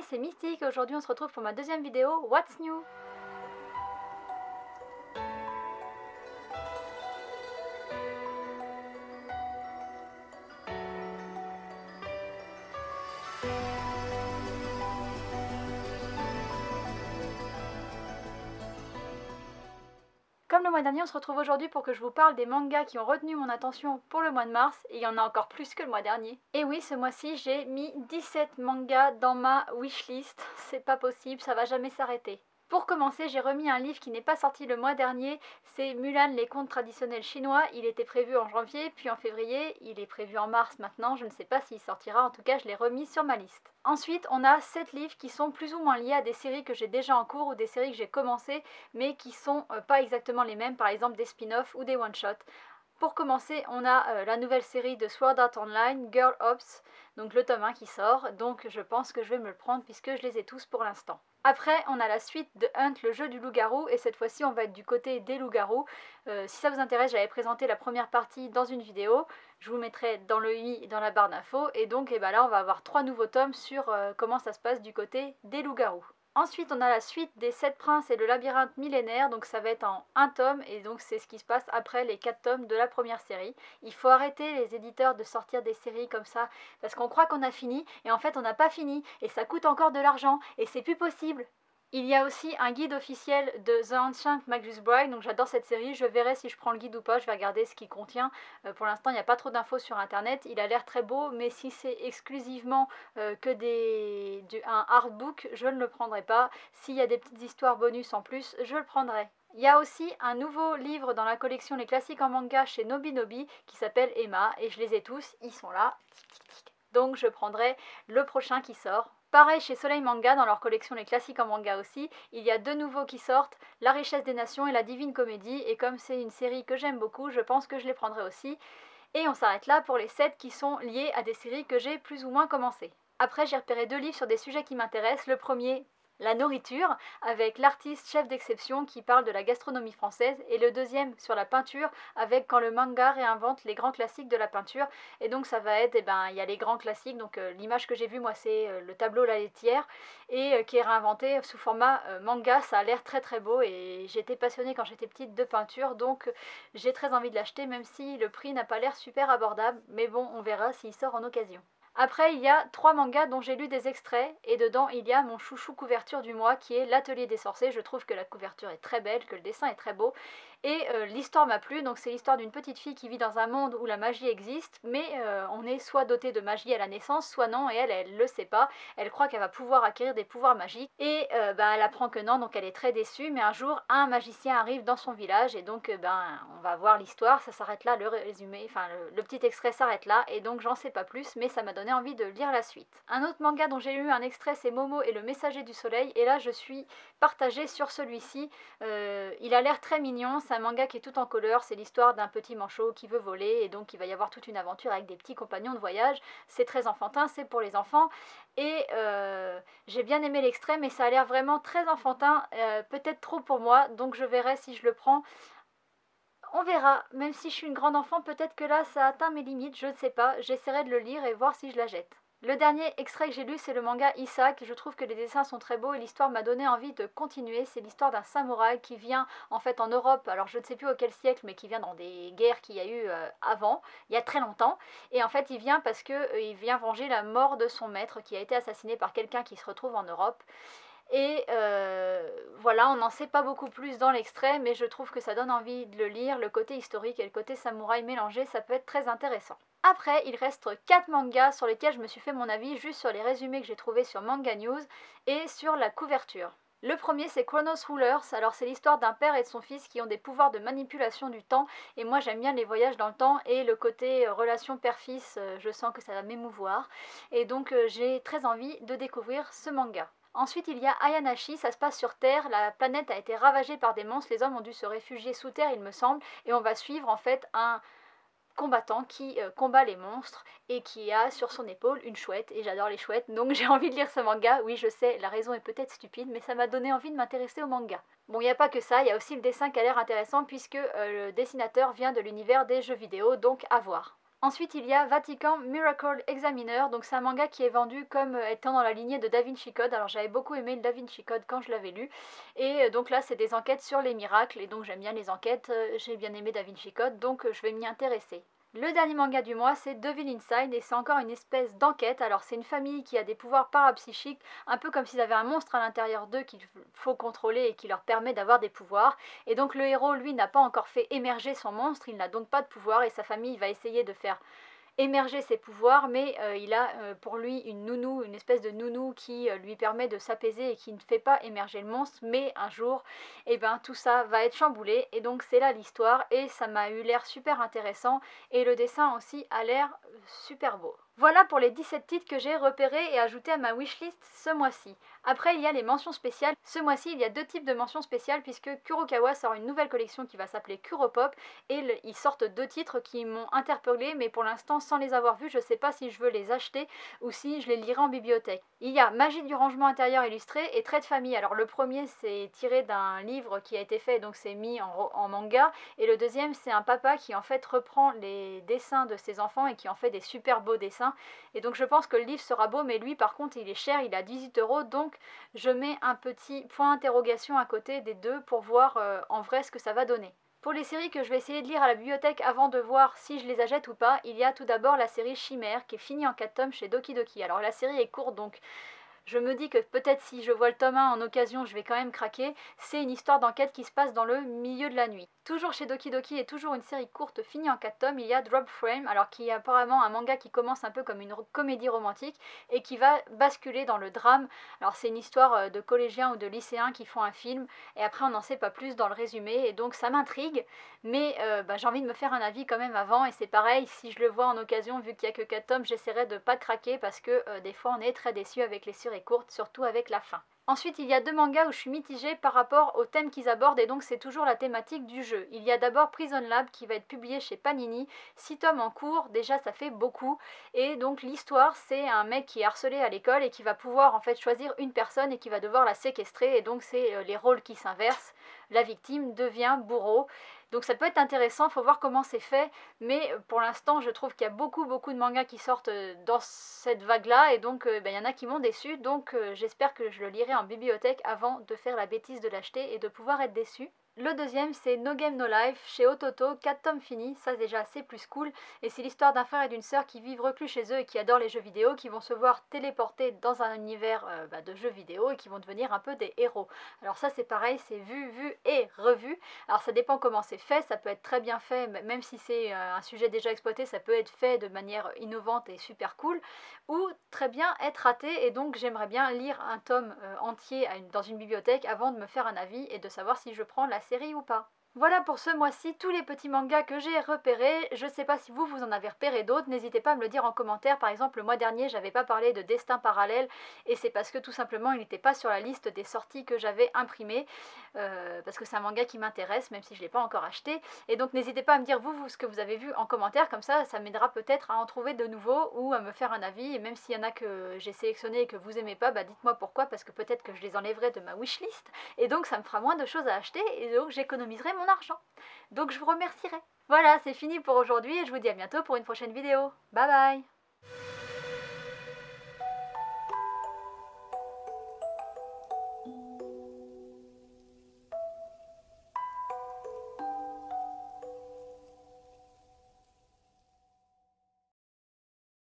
c'est Mystique et aujourd'hui on se retrouve pour ma deuxième vidéo What's New. Comme le mois dernier, on se retrouve aujourd'hui pour que je vous parle des mangas qui ont retenu mon attention pour le mois de mars, et il y en a encore plus que le mois dernier. Et oui, ce mois-ci, j'ai mis 17 mangas dans ma wishlist, c'est pas possible, ça va jamais s'arrêter. Pour commencer, j'ai remis un livre qui n'est pas sorti le mois dernier, c'est Mulan, les contes traditionnels chinois. Il était prévu en janvier, puis en février, il est prévu en mars maintenant, je ne sais pas s'il sortira, en tout cas je l'ai remis sur ma liste. Ensuite, on a 7 livres qui sont plus ou moins liés à des séries que j'ai déjà en cours ou des séries que j'ai commencées, mais qui sont pas exactement les mêmes, par exemple des spin-offs ou des one-shots. Pour commencer, on a la nouvelle série de Sword Art Online, Girl Ops, donc le tome 1 qui sort, donc je pense que je vais me le prendre puisque je les ai tous pour l'instant. Après, on a la suite de Hunt, le jeu du loup-garou, et cette fois-ci, on va être du côté des loups-garous. Si ça vous intéresse, j'avais présenté la première partie dans une vidéo, je vous mettrai dans le i et dans la barre d'infos, et donc là, on va avoir 3 nouveaux tomes sur comment ça se passe du côté des loups-garous. Ensuite, on a la suite des 7 princes et le labyrinthe millénaire, donc ça va être en un tome, et donc c'est ce qui se passe après les 4 tomes de la première série. Il faut arrêter les éditeurs de sortir des séries comme ça, parce qu'on croit qu'on a fini, et en fait on n'a pas fini, et ça coûte encore de l'argent, et c'est plus possible. Il y a aussi un guide officiel de The Ancient Magus Bride, donc j'adore cette série, je verrai si je prends le guide ou pas, je vais regarder ce qu'il contient. Pour l'instant il n'y a pas trop d'infos sur internet, il a l'air très beau, mais si c'est exclusivement que un artbook, je ne le prendrai pas. S'il y a des petites histoires bonus en plus, je le prendrai. Il y a aussi un nouveau livre dans la collection Les classiques en manga chez Nobinobi qui s'appelle Emma, et je les ai tous, ils sont là, donc je prendrai le prochain qui sort. Pareil chez Soleil Manga, dans leur collection Les classiques en manga aussi, il y a 2 nouveaux qui sortent, La richesse des nations et La divine comédie, et comme c'est une série que j'aime beaucoup, je pense que je les prendrai aussi. Et on s'arrête là pour les 7 qui sont liés à des séries que j'ai plus ou moins commencées. Après, j'ai repéré 2 livres sur des sujets qui m'intéressent. Le premier, la nourriture, avec l'artiste chef d'exception qui parle de la gastronomie française, et le deuxième sur la peinture, avec quand le manga réinvente les grands classiques de la peinture. Et donc ça va être, il y a les grands classiques, donc l'image que j'ai vue moi c'est le tableau La laitière, et qui est réinventé sous format manga. Ça a l'air très très beau, et j'étais passionnée quand j'étais petite de peinture, donc j'ai très envie de l'acheter, même si le prix n'a pas l'air super abordable, mais bon, on verra s'il sort en occasion. Après, il y a 3 mangas dont j'ai lu des extraits, et dedans il y a mon chouchou couverture du mois qui est L'Atelier des sorciers. Je trouve que la couverture est très belle, que le dessin est très beau, et l'histoire m'a plu. Donc c'est l'histoire d'une petite fille qui vit dans un monde où la magie existe, mais on est soit doté de magie à la naissance, soit non, et elle le sait pas. Elle croit qu'elle va pouvoir acquérir des pouvoirs magiques, et elle apprend que non, donc elle est très déçue. Mais un jour, un magicien arrive dans son village, et donc on va voir l'histoire, ça s'arrête là, le résumé, enfin le petit extrait s'arrête là, et donc j'en sais pas plus, mais ça m'a donné envie de lire la suite. Un autre manga dont j'ai lu un extrait, c'est Momo et le messager du soleil, et là je suis partagée sur celui-ci. Il a l'air très mignon, c'est un manga qui est tout en couleur, c'est l'histoire d'un petit manchot qui veut voler, et donc il va y avoir toute une aventure avec des petits compagnons de voyage. C'est très enfantin, c'est pour les enfants, et j'ai bien aimé l'extrait, mais ça a l'air vraiment très enfantin, peut-être trop pour moi, donc je verrai si je le prends. On verra, même si je suis une grande enfant, peut-être que là ça atteint mes limites, je ne sais pas, j'essaierai de le lire et voir si je la jette. Le dernier extrait que j'ai lu, c'est le manga Isaac. Je trouve que les dessins sont très beaux et l'histoire m'a donné envie de continuer. C'est l'histoire d'un samouraï qui vient en fait en Europe, alors je ne sais plus auquel siècle, mais qui vient dans des guerres qu'il y a eu avant, il y a très longtemps. Et en fait il vient parce qu'il vient venger la mort de son maître qui a été assassiné par quelqu'un qui se retrouve en Europe. Et voilà, on n'en sait pas beaucoup plus dans l'extrait, mais je trouve que ça donne envie de le lire. Le côté historique et le côté samouraï mélangé, ça peut être très intéressant. Après, il reste 4 mangas sur lesquels je me suis fait mon avis juste sur les résumés que j'ai trouvés sur Manga News et sur la couverture. Le premier, c'est Chronos Rulers. Alors c'est l'histoire d'un père et de son fils qui ont des pouvoirs de manipulation du temps, et moi j'aime bien les voyages dans le temps, et le côté relation père-fils, je sens que ça va m'émouvoir, et donc j'ai très envie de découvrir ce manga. Ensuite, il y a Ayanashi, ça se passe sur Terre, la planète a été ravagée par des monstres, les hommes ont dû se réfugier sous terre, il me semble, et on va suivre en fait un combattant qui combat les monstres et qui a sur son épaule une chouette, et j'adore les chouettes, donc j'ai envie de lire ce manga. Oui, je sais, la raison est peut-être stupide, mais ça m'a donné envie de m'intéresser au manga. Bon, il n'y a pas que ça, il y a aussi le dessin qui a l'air intéressant puisque le dessinateur vient de l'univers des jeux vidéo, donc à voir. Ensuite, il y a Vatican Miracle Examiner, donc c'est un manga qui est vendu comme étant dans la lignée de Da Vinci Code. Alors j'avais beaucoup aimé le Da Vinci Code quand je l'avais lu, et donc là c'est des enquêtes sur les miracles, et donc j'aime bien les enquêtes, j'ai bien aimé Da Vinci Code, donc je vais m'y intéresser. Le dernier manga du mois, c'est Devil Inside, et c'est encore une espèce d'enquête. Alors c'est une famille qui a des pouvoirs parapsychiques, un peu comme s'ils avaient un monstre à l'intérieur d'eux qu'il faut contrôler et qui leur permet d'avoir des pouvoirs. Et donc le héros, lui, n'a pas encore fait émerger son monstre, il n'a donc pas de pouvoir, et sa famille va essayer de faire émerger ses pouvoirs, mais il a pour lui une nounou, une espèce de nounou qui lui permet de s'apaiser et qui ne fait pas émerger le monstre, mais un jour, eh ben, tout ça va être chamboulé, et donc c'est là l'histoire, et ça m'a eu l'air super intéressant, et le dessin aussi a l'air super beau. Voilà pour les 17 titres que j'ai repérés et ajoutés à ma wishlist ce mois-ci. Après, il y a les mentions spéciales. Ce mois-ci, il y a deux types de mentions spéciales puisque Kurokawa sort une nouvelle collection qui va s'appeler Kuropop, et ils sortent deux titres qui m'ont interpellée, mais pour l'instant, sans les avoir vus, je ne sais pas si je veux les acheter ou si je les lirai en bibliothèque. Il y a Magie du rangement intérieur illustré et Traits de famille. Alors le premier, c'est tiré d'un livre qui a été fait, donc c'est mis en manga, et le deuxième, c'est un papa qui en fait reprend les dessins de ses enfants et qui en fait des super beaux dessins. Et donc je pense que le livre sera beau, mais lui par contre il est cher, il a 18 €, donc je mets un petit point d'interrogation à côté des deux pour voir en vrai ce que ça va donner. Pour les séries que je vais essayer de lire à la bibliothèque avant de voir si je les achète ou pas, il y a tout d'abord la série Chimère qui est finie en 4 tomes chez Doki Doki. Alors la série est courte, donc je me dis que peut-être si je vois le tome 1 en occasion, je vais quand même craquer. C'est une histoire d'enquête qui se passe dans le milieu de la nuit. Toujours chez Doki Doki et toujours une série courte finie en 4 tomes, il y a Drop Frame, alors qui est apparemment un manga qui commence un peu comme une comédie romantique et qui va basculer dans le drame. Alors c'est une histoire de collégiens ou de lycéens qui font un film, et après on n'en sait pas plus dans le résumé, et donc ça m'intrigue, mais j'ai envie de me faire un avis quand même avant, et c'est pareil, si je le vois en occasion, vu qu'il n'y a que 4 tomes, j'essaierai de pas craquer parce que des fois on est très déçu avec les séries courtes, surtout avec la fin. Ensuite, il y a deux mangas où je suis mitigée par rapport au thème qu'ils abordent, et donc c'est toujours la thématique du jeu. Il y a d'abord Prison Lab qui va être publié chez Panini, 6 tomes en cours, déjà ça fait beaucoup, et donc l'histoire c'est un mec qui est harcelé à l'école et qui va pouvoir en fait choisir une personne et qui va devoir la séquestrer, et donc c'est les rôles qui s'inversent, la victime devient bourreau. Donc ça peut être intéressant, faut voir comment c'est fait, mais pour l'instant je trouve qu'il y a beaucoup de mangas qui sortent dans cette vague-là, et donc il y en a qui m'ont déçu, donc j'espère que je le lirai en bibliothèque avant de faire la bêtise de l'acheter et de pouvoir être déçue. Le deuxième, c'est No Game No Life chez Ototo, 4 tomes finis, ça déjà c'est plus cool, et c'est l'histoire d'un frère et d'une sœur qui vivent reclus chez eux et qui adorent les jeux vidéo, qui vont se voir téléportés dans un univers de jeux vidéo et qui vont devenir un peu des héros. Alors ça c'est pareil, c'est vu et revu. Alors ça dépend comment c'est fait, ça peut être très bien fait, même si c'est un sujet déjà exploité, ça peut être fait de manière innovante et super cool, ou très bien être raté, et donc j'aimerais bien lire un tome entier dans une bibliothèque avant de me faire un avis et de savoir si je prends la série ou pas. Voilà pour ce mois-ci tous les petits mangas que j'ai repérés. Je sais pas si vous en avez repéré d'autres, n'hésitez pas à me le dire en commentaire. Par exemple, le mois dernier, j'avais pas parlé de Destin parallèle, et c'est parce que tout simplement il n'était pas sur la liste des sorties que j'avais imprimées, parce que c'est un manga qui m'intéresse, même si je l'ai pas encore acheté. Et donc n'hésitez pas à me dire vous ce que vous avez vu en commentaire, comme ça m'aidera peut-être à en trouver de nouveaux ou à me faire un avis. Et même s'il y en a que j'ai sélectionné et que vous aimez pas, dites-moi pourquoi, parce que peut-être que je les enlèverai de ma wishlist, et donc ça me fera moins de choses à acheter, et donc j'économiserai mon argent. Donc je vous remercierai. Voilà, c'est fini pour aujourd'hui et je vous dis à bientôt pour une prochaine vidéo. Bye bye!